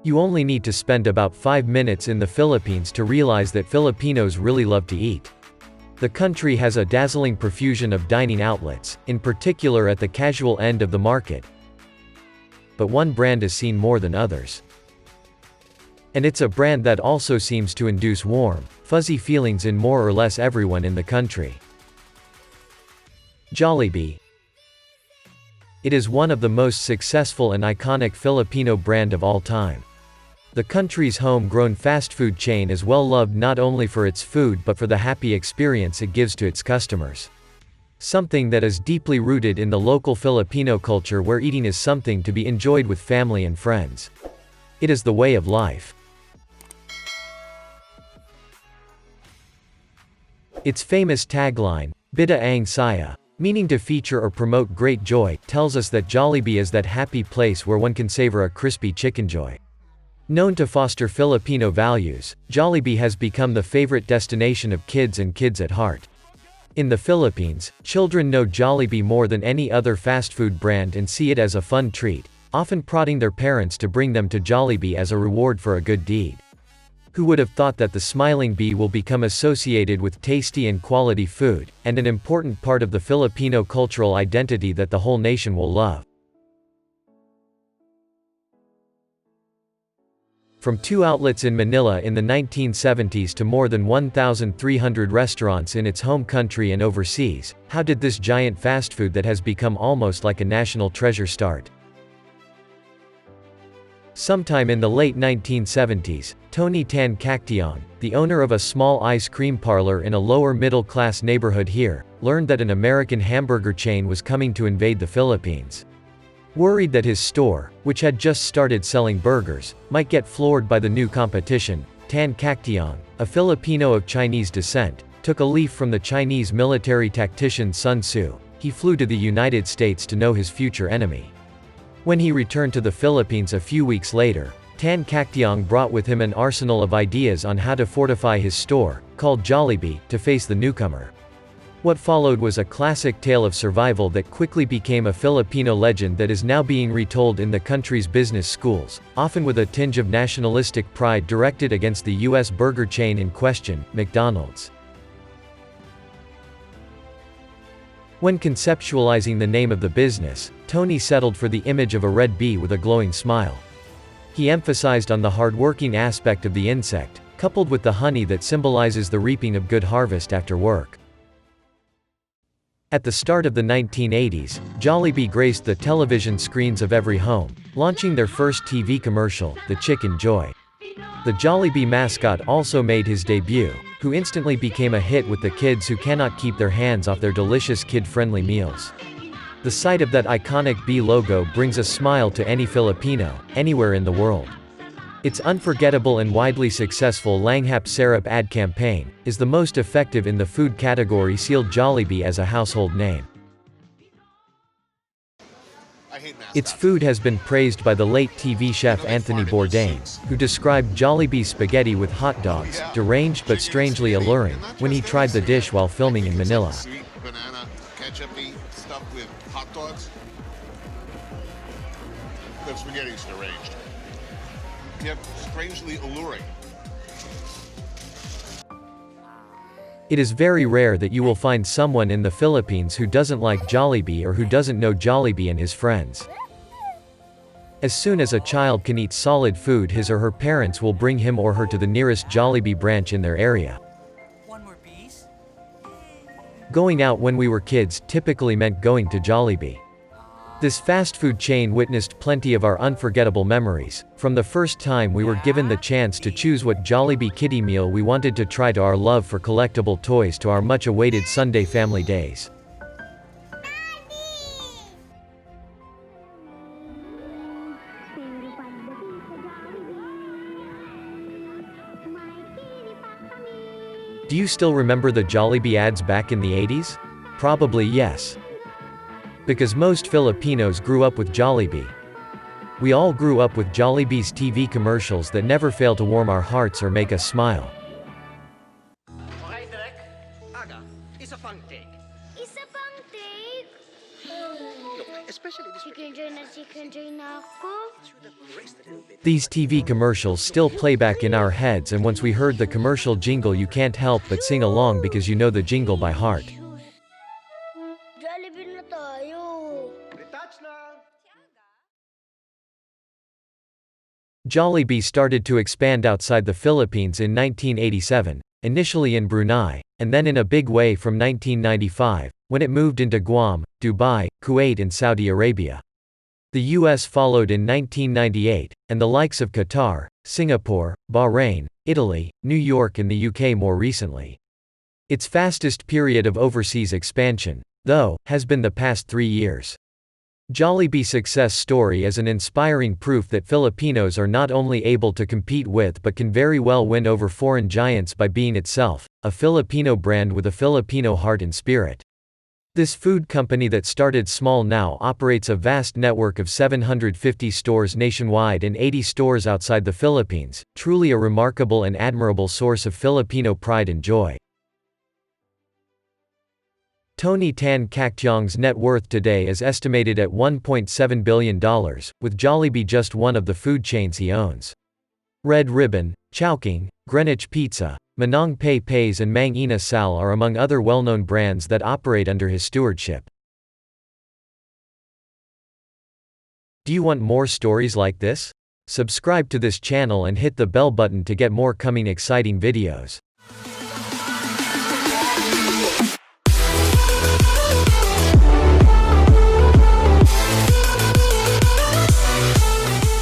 You only need to spend about 5 minutes in the Philippines to realize that Filipinos really love to eat. The country has a dazzling profusion of dining outlets, in particular at the casual end of the market. But one brand is seen more than others. And it's a brand that also seems to induce warm, fuzzy feelings in more or less everyone in the country. Jollibee. It is one of the most successful and iconic Filipino brand of all time. The country's home-grown fast food chain is well loved not only for its food but for the happy experience it gives to its customers. Something that is deeply rooted in the local Filipino culture where eating is something to be enjoyed with family and friends. It is the way of life. Its famous tagline, Bida ang saya, meaning to feature or promote great joy, tells us that Jollibee is that happy place where one can savor a crispy chicken joy. Known to foster Filipino values, Jollibee has become the favorite destination of kids and kids at heart. In the Philippines, children know Jollibee more than any other fast food brand and see it as a fun treat, often prodding their parents to bring them to Jollibee as a reward for a good deed. Who would have thought that the smiling bee will become associated with tasty and quality food, and an important part of the Filipino cultural identity that the whole nation will love? From 2 outlets in Manila in the 1970s to more than 1,300 restaurants in its home country and overseas, how did this giant fast food that has become almost like a national treasure start? Sometime in the late 1970s, Tony Tan Cactiong, the owner of a small ice cream parlor in a lower middle-class neighborhood here, learned that an American hamburger chain was coming to invade the Philippines. Worried that his store, which had just started selling burgers, might get floored by the new competition, Tan Cactiong, a Filipino of Chinese descent, took a leaf from the Chinese military tactician Sun Tzu. He flew to the United States to know his future enemy. When he returned to the Philippines a few weeks later, Tan Cactiong brought with him an arsenal of ideas on how to fortify his store, called Jollibee, to face the newcomer. What followed was a classic tale of survival that quickly became a Filipino legend that is now being retold in the country's business schools, often with a tinge of nationalistic pride directed against the U.S. burger chain in question, McDonald's. When conceptualizing the name of the business, Tony settled for the image of a red bee with a glowing smile. He emphasized on the hard-working aspect of the insect, coupled with the honey that symbolizes the reaping of good harvest after work. At the start of the 1980s, Jollibee graced the television screens of every home, launching their first TV commercial, The Chicken Joy. The Jollibee mascot also made his debut, who instantly became a hit with the kids who cannot keep their hands off their delicious kid-friendly meals. The sight of that iconic bee logo brings a smile to any Filipino, anywhere in the world. Its unforgettable and widely successful Langhap Sarap ad campaign is the most effective in the food category, sealed Jollibee as a household name. Its food has been praised by the late TV chef Anthony Bourdain, who described Jollibee spaghetti with hot dogs, deranged but strangely alluring, when he tried the dish while filming in Manila. Sweet banana, ketchup-y stuff with hot dogs. The spaghetti's deranged, yet strangely alluring. It is very rare that you will find someone in the Philippines who doesn't like Jollibee or who doesn't know Jollibee and his friends. As soon as a child can eat solid food, his or her parents will bring him or her to the nearest Jollibee branch in their area. One more piece? Going out when we were kids typically meant going to Jollibee. This fast food chain witnessed plenty of our unforgettable memories, from the first time we were given the chance to choose what Jollibee kiddie meal we wanted to try to our love for collectible toys to our much-awaited Sunday family days. Do you still remember the Jollibee ads back in the 80s? Probably yes. Because most Filipinos grew up with Jollibee. We all grew up with Jollibee's TV commercials that never fail to warm our hearts or make us smile. Okay, Direk. Aga, isa pang take. Isa pang take? Chicken joy na ako. These TV commercials still play back in our heads, and once we heard the commercial jingle you can't help but sing along because you know the jingle by heart. Jollibee na tayo. Jollibee started to expand outside the Philippines in 1987, initially in Brunei, and then in a big way from 1995, when it moved into Guam, Dubai, Kuwait and Saudi Arabia. The US followed in 1998, and the likes of Qatar, Singapore, Bahrain, Italy, New York and the UK more recently. Its fastest period of overseas expansion, though, has been the past 3 years. Jollibee's success story is an inspiring proof that Filipinos are not only able to compete with but can very well win over foreign giants by being itself, a Filipino brand with a Filipino heart and spirit. This food company that started small now operates a vast network of 750 stores nationwide and 80 stores outside the Philippines, truly a remarkable and admirable source of Filipino pride and joy. Tony Tan Caktiong's net worth today is estimated at $1.7 billion, with Jollibee just one of the food chains he owns. Red Ribbon, Chowking, Greenwich Pizza, Manong Pei Pei's and Mang Inasal are among other well-known brands that operate under his stewardship. Do you want more stories like this? Subscribe to this channel and hit the bell button to get more coming exciting videos.